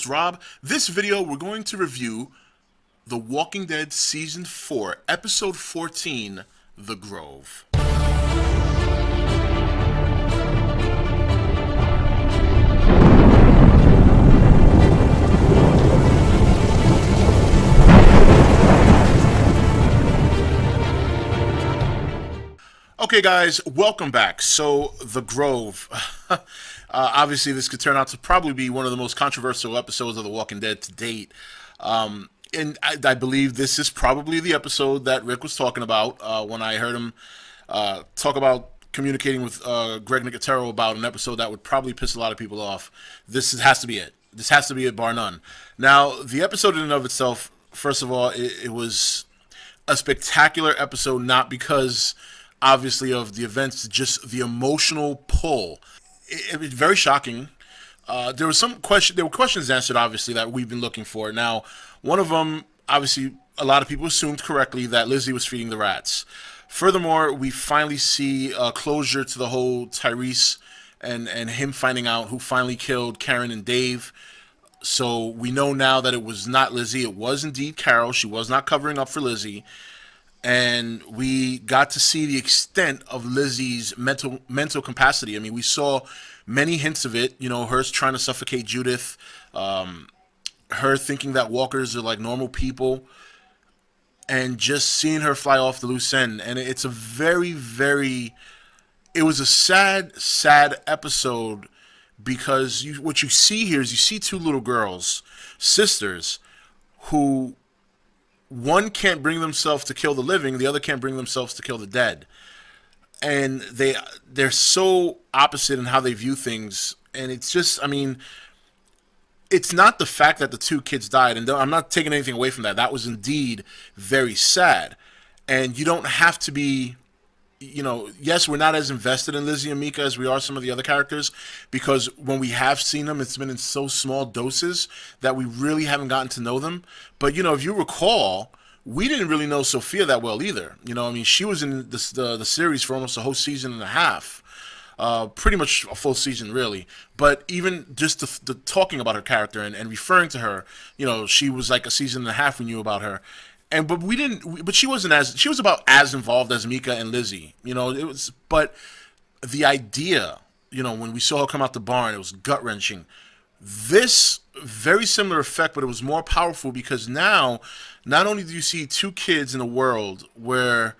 Rob. This video we're going to review The Walking Dead Season 4, Episode 14, The Grove. Okay guys, welcome back. So, The Grove. Obviously this could turn out to probably be one of the most controversial episodes of The Walking Dead to date. And I believe this is probably the episode that Rick was talking about when I heard him talk about communicating with Greg Nicotero about an episode that would probably piss a lot of people off. Has to be it. This has to be it, bar none. Now, the episode in and of itself, first of all, it was a spectacular episode, not because obviously of the events, just the emotional pull. It was very shocking. There was there were questions answered, obviously, that we've been looking for. Now, one of them, obviously, a lot of people assumed correctly that Lizzie was feeding the rats. Furthermore, we finally see closure to the whole Tyreese and him finding out who finally killed Karen and Dave. So we know now that it was not Lizzie. It was indeed Carol. She was not covering up for Lizzie. And we got to see the extent of Lizzie's mental capacity. I mean, we saw many hints of it. You know, her trying to suffocate Judith, her thinking that walkers are like normal people, and just seeing her fly off the loose end. And it's a it was a sad episode because what you see here is you see two little girls, sisters, who one can't bring themselves to kill the living, the other can't bring themselves to kill the dead. And they're so opposite in how they view things. And it's just, I mean, it's not the fact that the two kids died, and I'm not taking anything away from that. That was indeed very sad. And you don't have to be, you know, yes, we're not as invested in Lizzie and Mika as we are some of the other characters, because when we have seen them, it's been in so small doses that we really haven't gotten to know them. But, you know, if you recall, we didn't really know Sophia that well either. You know, I mean, she was in the series for almost a whole season and a half. Pretty much a full season, really. But even just the talking about her character and referring to her, you know, she was like a season and a half we knew about her. But she was about as involved as Mika and Lizzie. You know, but the idea, you know, when we saw her come out the barn, it was gut wrenching. This very similar effect, but it was more powerful because now, not only do you see two kids in a world where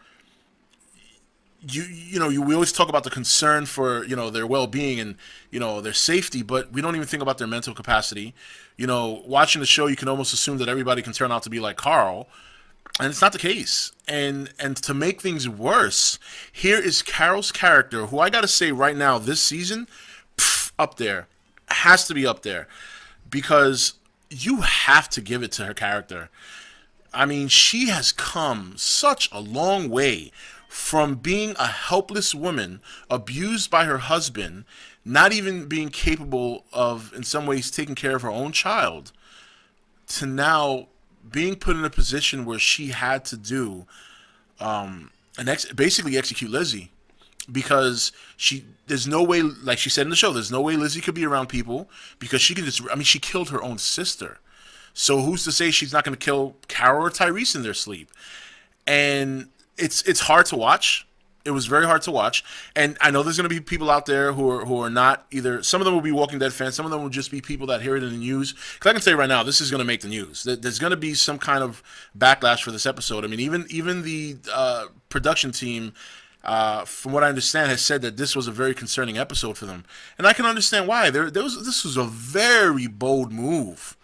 we always talk about the concern for, you know, their well-being and, you know, their safety, but we don't even think about their mental capacity. You know, watching the show, you can almost assume that everybody can turn out to be like Carl. And it's not the case. And to make things worse, here is Carol's character, who I gotta say right now, this season, up there. Has to be up there. Because you have to give it to her character. I mean, she has come such a long way from being a helpless woman, abused by her husband, not even being capable of, in some ways, taking care of her own child, to now being put in a position where she had to do basically execute Lizzie, because there's no way, like she said in the show, there's no way Lizzie could be around people because she could just, I mean, she killed her own sister. So who's to say she's not going to kill Carol or Tyreese in their sleep? And it's hard to watch. It was very hard to watch, and I know there's going to be people out there who are not either. Some of them will be Walking Dead fans. Some of them will just be people that hear it in the news. Because I can say right now, this is going to make the news. There's going to be some kind of backlash for this episode. I mean, even the production team, from what I understand, has said that this was a very concerning episode for them, and I can understand why. This was a very bold move.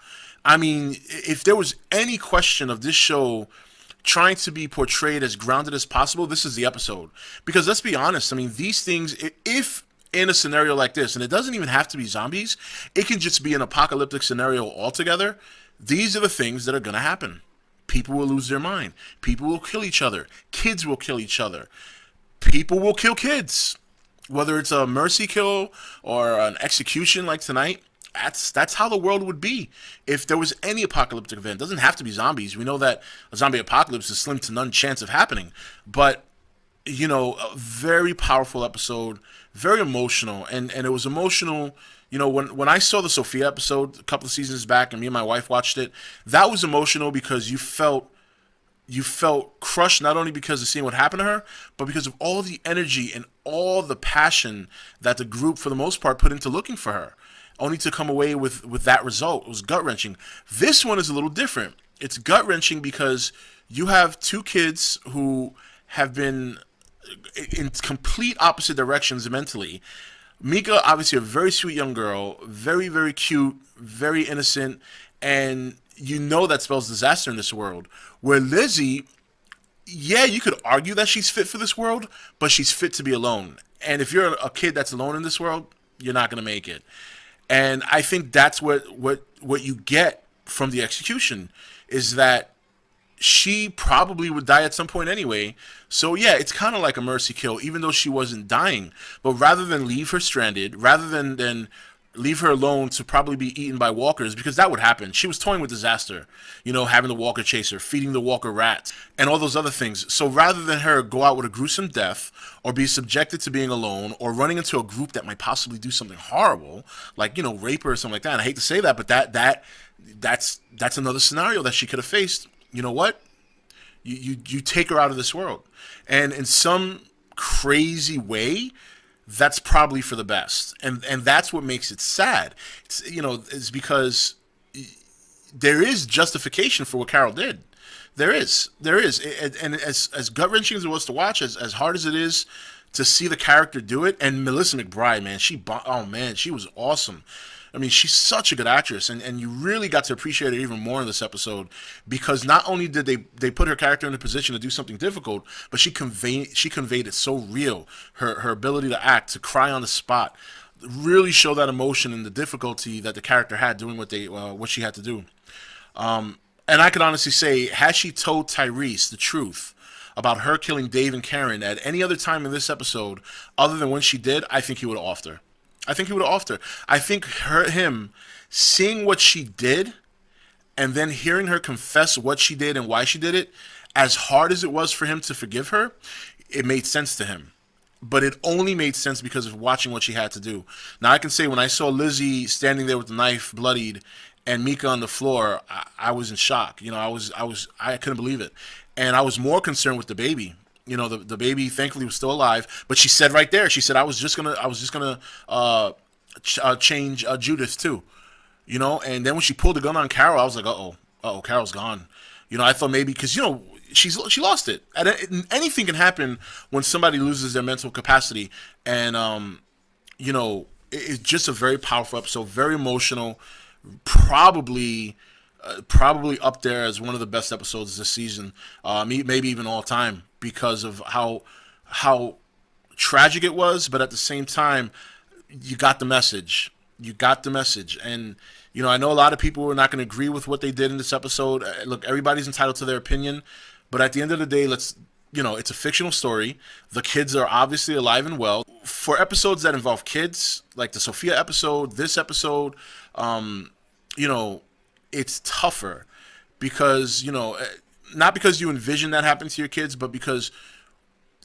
I mean, if there was any question of this show trying to be portrayed as grounded as possible, this is the episode. Because let's be honest, I mean, these things, if in a scenario like this, and it doesn't even have to be zombies, it can just be an apocalyptic scenario altogether, these are the things that are going to happen. People will lose their mind. People will kill each other. Kids will kill each other. People will kill kids. Whether it's a mercy kill or an execution like tonight, that's how the world would be if there was any apocalyptic event. It doesn't have to be zombies. We know that a zombie apocalypse is slim to none chance of happening. But, you know, a very powerful episode, very emotional. And it was emotional when I saw the Sophia episode a couple of seasons back, and me and my wife watched it, that was emotional because you felt crushed not only because of seeing what happened to her, but because of all the energy and all the passion that the group, for the most part, put into looking for her, only to come away with that result. It was gut wrenching. This one is a little different. It's gut wrenching because you have two kids who have been in complete opposite directions mentally. Mika, obviously a very sweet young girl, very, very cute, very innocent, and you know that spells disaster in this world. Where Lizzie, yeah, you could argue that she's fit for this world, but she's fit to be alone. And if you're a kid that's alone in this world, you're not going to make it. And I think that's what you get from the execution is that she probably would die at some point anyway. So yeah, it's kind of like a mercy kill, even though she wasn't dying. But rather than leave her stranded, rather than leave her alone to probably be eaten by walkers, because that would happen. She was toying with disaster, having the walker chase her, feeding the walker rats, and all those other things. So rather than her go out with a gruesome death, or be subjected to being alone, or running into a group that might possibly do something horrible, like rape her or something like that. And I hate to say that, but that's another scenario that she could have faced. You know what? You take her out of this world, and in some crazy way, that's probably for the best, and that's what makes it sad. It's because there is justification for what Carol did. There is, and as gut wrenching as it was to watch, as hard as it is to see the character do it, and Melissa McBride, man, oh man, she was awesome. I mean, she's such a good actress, and you really got to appreciate her even more in this episode because not only did they put her character in a position to do something difficult, but she conveyed it so real. Her ability to act, to cry on the spot, really show that emotion and the difficulty that the character had doing what she had to do. And I could honestly say, had she told Tyreese the truth about her killing Dave and Karen at any other time in this episode, other than when she did, I think he would have offed her. I think he would have offed her. I think him seeing what she did and then hearing her confess what she did and why she did it, as hard as it was for him to forgive her, it made sense to him. But it only made sense because of watching what she had to do. Now I can say when I saw Lizzie standing there with the knife bloodied and Mika on the floor, I was in shock. I couldn't believe it. And I was more concerned with the baby. The baby thankfully was still alive, but she said right there, she said, I was just gonna change Judith too, and then when she pulled the gun on Carol, I was like, Carol's gone. I thought maybe because she lost it. Anything can happen when somebody loses their mental capacity, and it's just a very powerful episode, very emotional, probably up there as one of the best episodes this season, maybe even all time, because of how tragic it was, but at the same time, you got the message. And I know a lot of people are not going to agree with what they did in this episode. Look, everybody's entitled to their opinion, but at the end of the day, it's a fictional story. The kids are obviously alive and well. For episodes that involve kids, like the Sophia episode, this episode, it's tougher because, not because you envision that happening to your kids, but because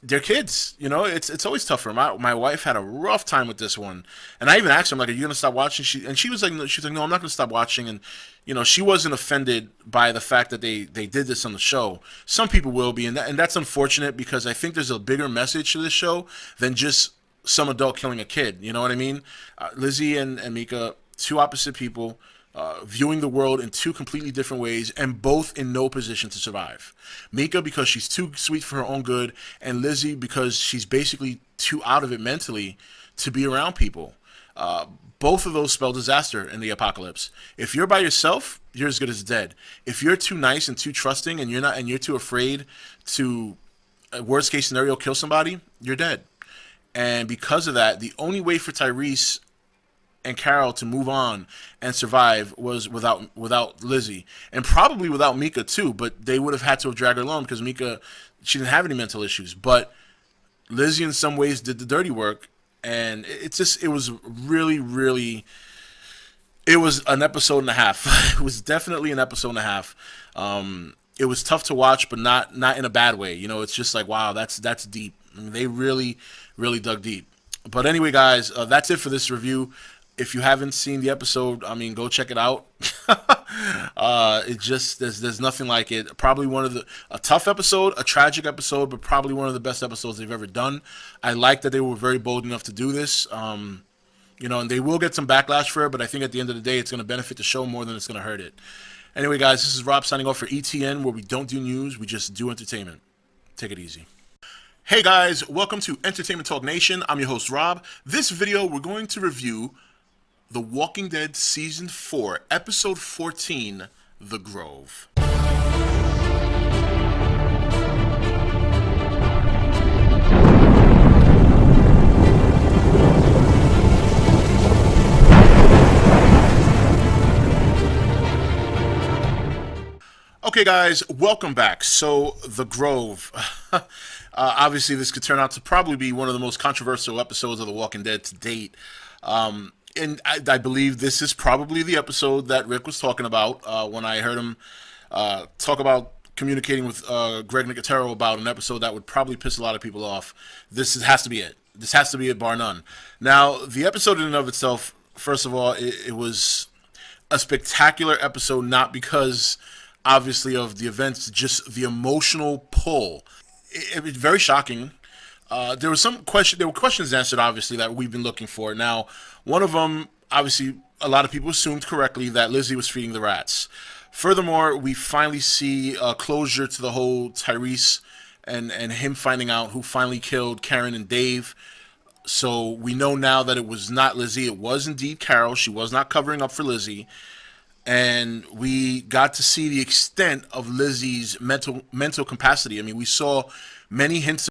they're kids. It's always tougher. My wife had a rough time with this one, and I even asked her, I'm like, "Are you gonna stop watching?" She was like, "No, I'm not gonna stop watching." And she wasn't offended by the fact that they did this on the show. Some people will be, and that's unfortunate because I think there's a bigger message to this show than just some adult killing a kid. You know what I mean? Lizzie and Mika, two opposite people. Viewing the world in two completely different ways, and both in no position to survive. Mika because she's too sweet for her own good, and Lizzie because she's basically too out of it mentally to be around people. Both of those spell disaster in the apocalypse. If you're by yourself, you're as good as dead. If you're too nice and too trusting, and you're too afraid to, worst case scenario, kill somebody, you're dead. And because of that, the only way for Tyreese and Carol to move on and survive was without Lizzie, and probably without Mika too, but they would have had to have dragged her along because Mika, she didn't have any mental issues, but Lizzie in some ways did the dirty work, and it was really, really, it was an episode and a half. It was definitely an episode and a half. It was tough to watch, but not in a bad way. It's just like, wow, that's deep. I mean, they really, really dug deep. But anyway, guys, that's it for this review. If you haven't seen the episode, I mean, go check it out. It just there's nothing like it. Probably one of a tough episode, a tragic episode, but probably one of the best episodes they've ever done. I like that they were very bold enough to do this. And they will get some backlash for it, but I think at the end of the day, it's going to benefit the show more than it's going to hurt it. Anyway, guys, this is Rob signing off for ETN, where we don't do news, we just do entertainment. Take it easy. Hey guys, welcome to Entertainment Talk Nation. I'm your host, Rob. This video, we're going to review The Walking Dead Season 4, Episode 14, The Grove. Okay, guys, welcome back. So, The Grove. Obviously, this could turn out to probably be one of the most controversial episodes of The Walking Dead to date. And I believe this is probably the episode that Rick was talking about when I heard him talk about communicating with Greg Nicotero about an episode that would probably piss a lot of people off. Has to be it. This has to be it, bar none. Now, the episode in and of itself, first of all, it was a spectacular episode, not because obviously of the events, just the emotional pull. It was very shocking. There were questions answered, obviously, that we've been looking for. Now, one of them, obviously, a lot of people assumed correctly that Lizzie was feeding the rats. Furthermore, we finally see closure to the whole Tyreese and him finding out who finally killed Karen and Dave. So we know now that it was not Lizzie. It was indeed Carol. She was not covering up for Lizzie. And we got to see the extent of Lizzie's mental capacity. I mean, we saw many hints